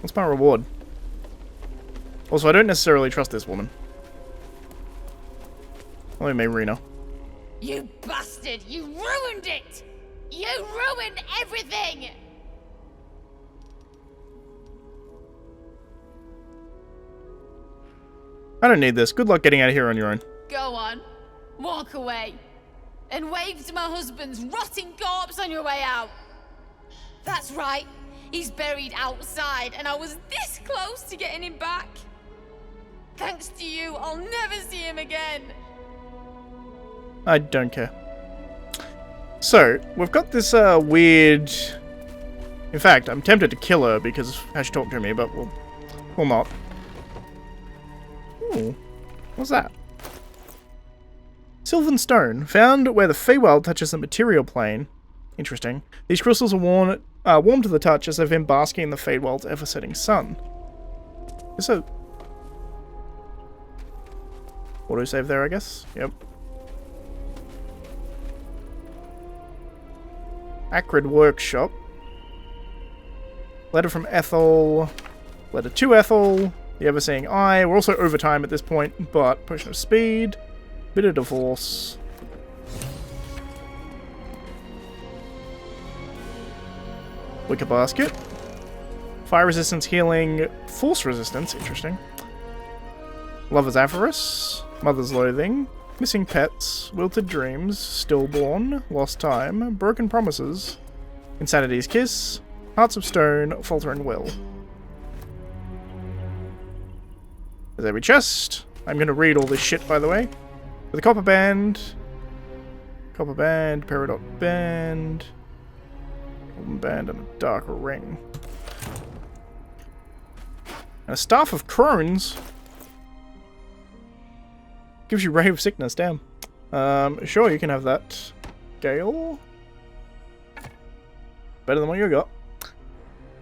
What's my reward? Also, I don't necessarily trust this woman. Only Mayrina. You bastard! You ruined it! You ruined everything! I don't need this. Good luck getting out of here on your own. Go on. Walk away. And wave to my husband's rotting corpse on your way out. That's right. He's buried outside, and I was this close to getting him back. Thanks to you, I'll never see him again. I don't care. So, we've got this weird... In fact, I'm tempted to kill her because of how she talked to me, but we'll not. Ooh, what's that? Sylvan stone, found where the Feywild touches the material plane. Interesting. These crystals are warm to the touch as they've been basking in the Feywild's ever-setting sun. Is a autosave there, I guess? Yep. Acrid Workshop. Letter from Ethel. Letter to Ethel. The Ever-Seeing Eye. We're also over time at this point, but Potion of Speed. Bit of Divorce. Wicker Basket. Fire Resistance, Healing, Force Resistance. Interesting. Lover's Avarice. Mother's Loathing. Missing Pets. Wilted Dreams. Stillborn. Lost Time. Broken Promises. Insanity's Kiss. Hearts of Stone. Faltering Will. There's every chest. I'm going to read all this shit, by the way. With a copper band. Copper band. Peridot band. Golden band and a dark ring. And a Staff of Crones. Gives you Ray of Sickness, damn. Sure, you can have that. Gale? Better than what you got.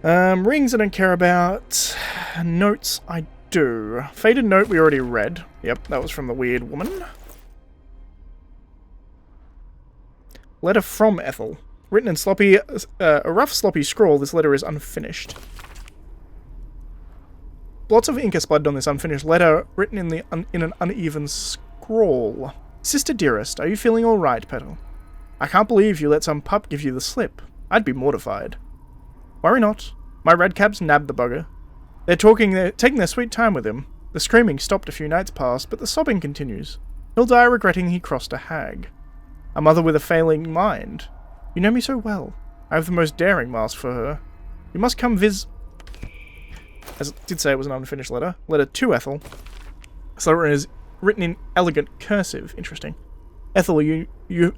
Rings I don't care about. Notes I do. Faded note we already read. Yep, that was from the weird woman. Letter from Ethel. Written in sloppy, a rough sloppy scrawl, this letter is unfinished. Blots of ink are splattered on this unfinished letter, written in an uneven scrawl. Sister dearest, are you feeling alright, Petal? I can't believe you let some pup give you the slip. I'd be mortified. Worry not. My redcaps nabbed the bugger. They're taking their sweet time with him. The screaming stopped a few nights past, but the sobbing continues. He'll die regretting he crossed a hag. A mother with a failing mind. You know me so well. I have the most daring mask for her. You must come As it did say, it was an unfinished letter. Letter to Ethel. This letter is written in elegant cursive. Interesting. Ethel,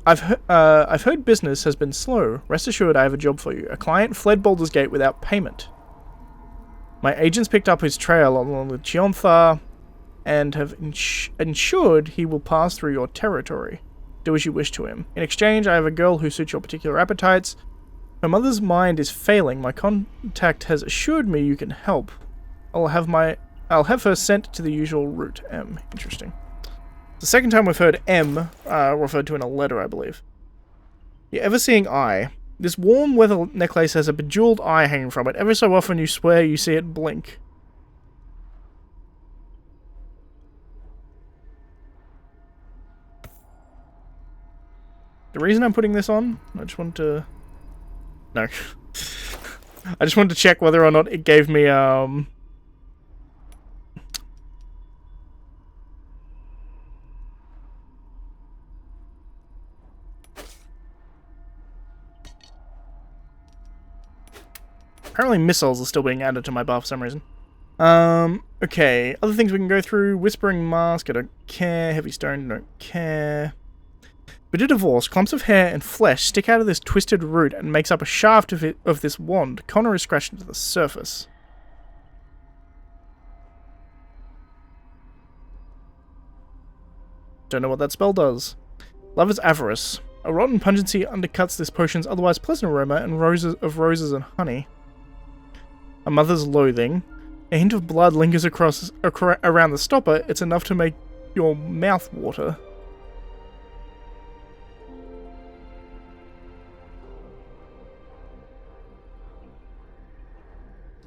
I've heard business has been slow. Rest assured, I have a job for you. A client fled Baldur's Gate without payment. My agents picked up his trail along with Chionthar and have ensured he will pass through your territory. Do as you wish to him. In exchange, I have a girl who suits your particular appetites. Her mother's mind is failing. My contact has assured me you can help. I'll have her sent to the usual route. M. Interesting. The second time we've heard M referred to in a letter, I believe. You ever seeing eye? This warm weather necklace has a bejeweled eye hanging from it. Ever so often you swear you see it blink. The reason I'm putting this on, I just want to... No. I just wanted to check whether or not it gave me, Apparently missiles are still being added to my buff for some reason. Okay. Other things we can go through. Whispering Mask, I don't care. Heavy Stone, don't care. But a divorce, clumps of hair and flesh stick out of this twisted root and makes up a shaft of this wand. Connor is scratched into the surface. Don't know what that spell does. Lover's Avarice. A rotten pungency undercuts this potion's otherwise pleasant aroma and roses and honey. A mother's loathing. A hint of blood lingers around the stopper. It's enough to make your mouth water.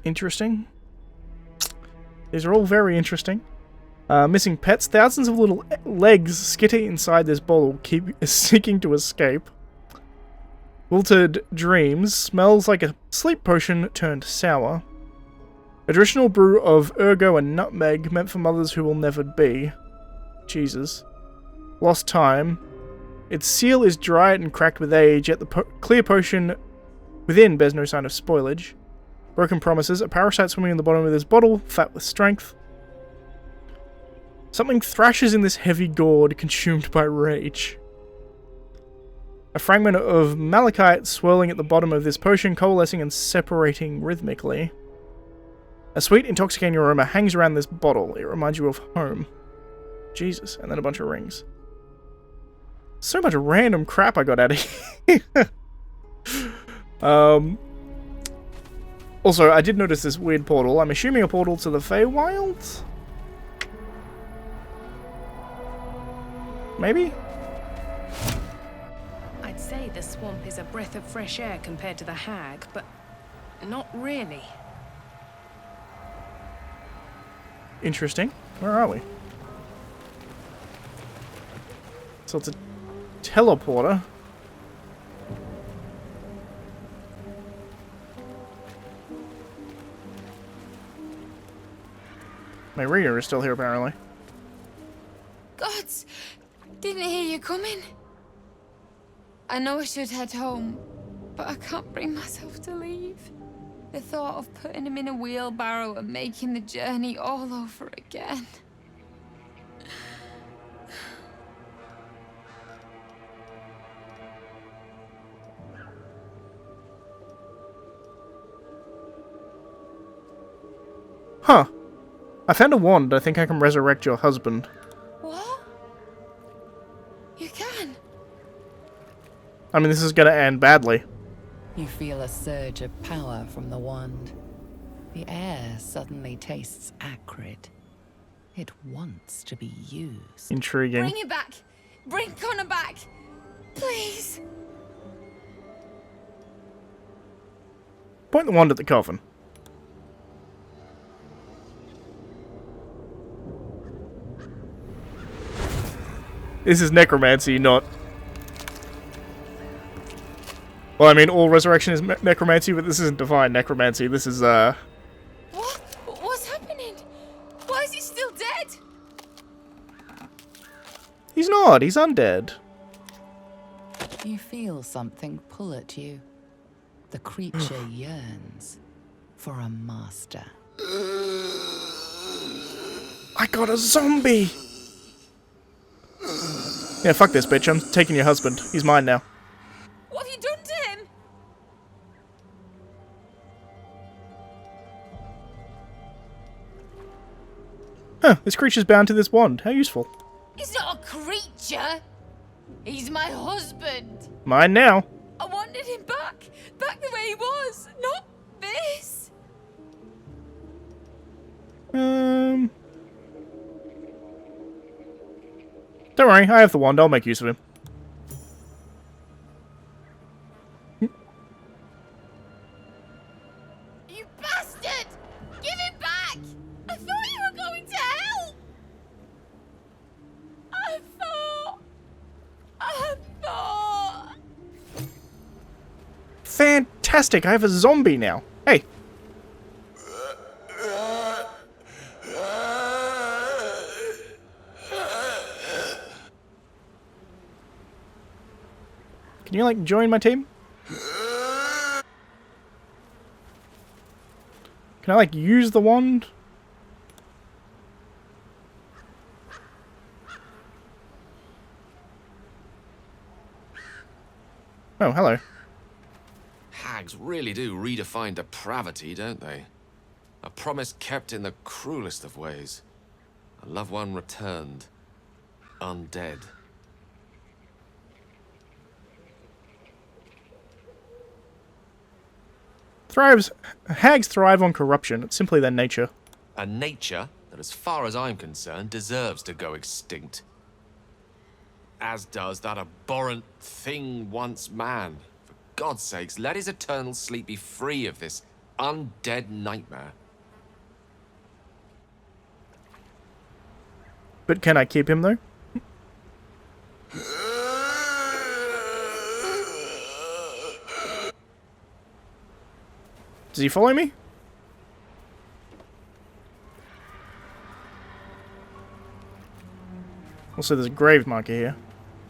Interesting. These are all very interesting. Missing pets. Thousands of little legs skitter inside this bottle, seeking to escape. Wilted dreams. Smells like a sleep potion turned sour. A traditional brew of ergo and nutmeg, meant for mothers who will never be. Jesus. Lost time. Its seal is dried and cracked with age, yet the clear potion within bears no sign of spoilage. Broken promises. A parasite swimming in the bottom of this bottle, fat with strength. Something thrashes in this heavy gourd, consumed by rage. A fragment of malachite swirling at the bottom of this potion, coalescing and separating rhythmically. A sweet, intoxicating aroma hangs around this bottle. It reminds you of home. Jesus, and then a bunch of rings. So much random crap I got out of here. Also, I did notice this weird portal. I'm assuming a portal to the Feywild? Maybe? I'd say the swamp is a breath of fresh air compared to the hag, but not really. Interesting. Where are we? So it's a teleporter. My reader is still here, apparently. Gods! Didn't hear you coming. I know I should head home, but I can't bring myself to leave. The thought of putting him in a wheelbarrow and making the journey all over again. Huh. I found a wand. I think I can resurrect your husband. What? I mean, this is gonna end badly. You feel a surge of power from the wand. The air suddenly tastes acrid. It wants to be used. Intriguing. Bring it back. Bring Connor back. Please. Point the wand at the coffin. This is necromancy, not... Well, I mean, all resurrection is necromancy, but this isn't divine necromancy. This is, What? What's happening? Why is he still dead? He's not. He's undead. You feel something pull at you. The creature yearns for a master. I got a zombie! Yeah, fuck this bitch. I'm taking your husband. He's mine now. What have you done to him? Huh, this creature's bound to this wand. How useful. He's not a creature. He's my husband. Mine now. I wanted him back. Back the way he was. Not this. Don't worry, I have the wand. I'll make use of him. You bastard! Give him back! I thought you were going to help! I thought... Fantastic, I have a zombie now. Hey. Can you, like, join my team? Can I, like, use the wand? Oh, hello. Hags really do redefine depravity, don't they? A promise kept in the cruelest of ways. A loved one returned. Undead. Hags thrive on corruption. It's simply their nature. A nature that, as far as I'm concerned, deserves to go extinct. As does that abhorrent thing once man. For God's sakes, let his eternal sleep be free of this undead nightmare. But can I keep him, though? Does he follow me? Also, there's a grave marker here.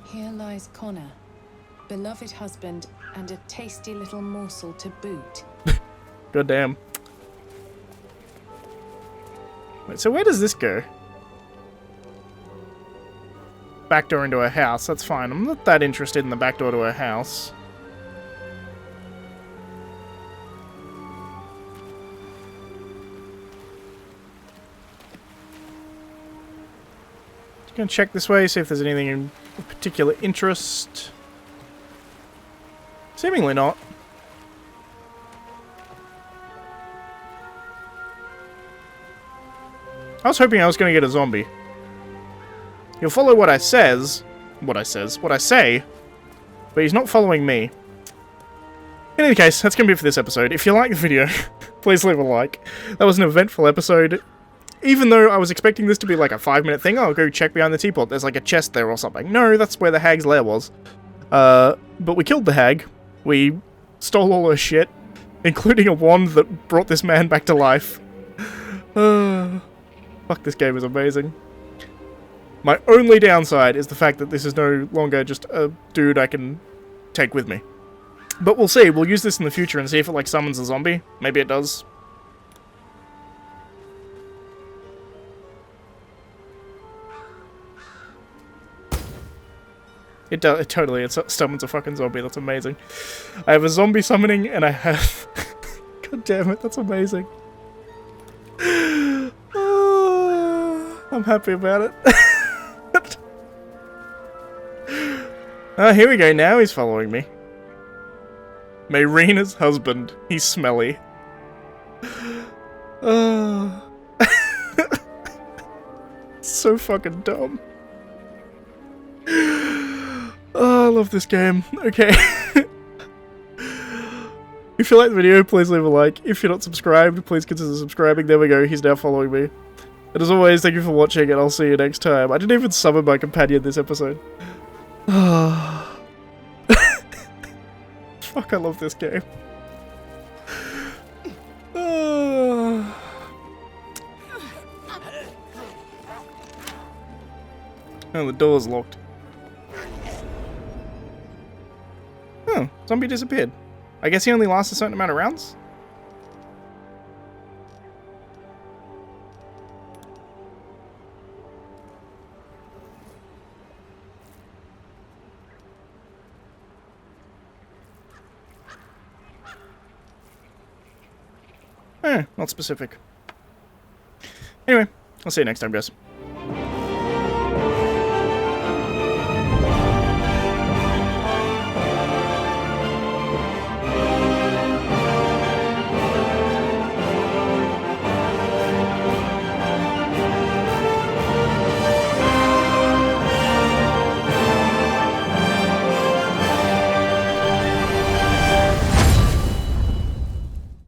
Here lies Connor, beloved husband, and a tasty little morsel to boot. God damn. Wait, so where does this go? Back door into a house, that's fine. I'm not that interested in the back door to a house. Just gonna check this way, see if there's anything of particular interest. Seemingly not. I was hoping I was gonna get a zombie. He'll follow what I say, but he's not following me. In any case, that's going to be it for this episode. If you like the video, please leave a like. That was an eventful episode. Even though I was expecting this to be like a 5-minute thing, I'll go check behind the teapot, there's like a chest there or something. No, that's where the hag's lair was. But we killed the hag. We stole all her shit, including a wand that brought this man back to life. Fuck, this game is amazing. My only downside is the fact that this is no longer just a dude I can take with me. But we'll see. We'll use this in the future and see if it, like, summons a zombie. Maybe it does. It does. It totally. It summons a fucking zombie. That's amazing. I have a zombie summoning, and I have... God damn it. That's amazing. Oh, I'm happy about it. Oh, here we go. Now he's following me. Mayrina's husband. He's smelly. So fucking dumb. Oh, I love this game. Okay. If you like the video, please leave a like. If you're not subscribed, please consider subscribing. There we go. He's now following me. And as always, thank you for watching, and I'll see you next time. I didn't even summon my companion this episode. Fuck, I love this game. Oh, the door's locked. Oh, zombie disappeared. I guess he only lasts a certain amount of rounds? Not specific. Anyway, I'll see you next time, guys.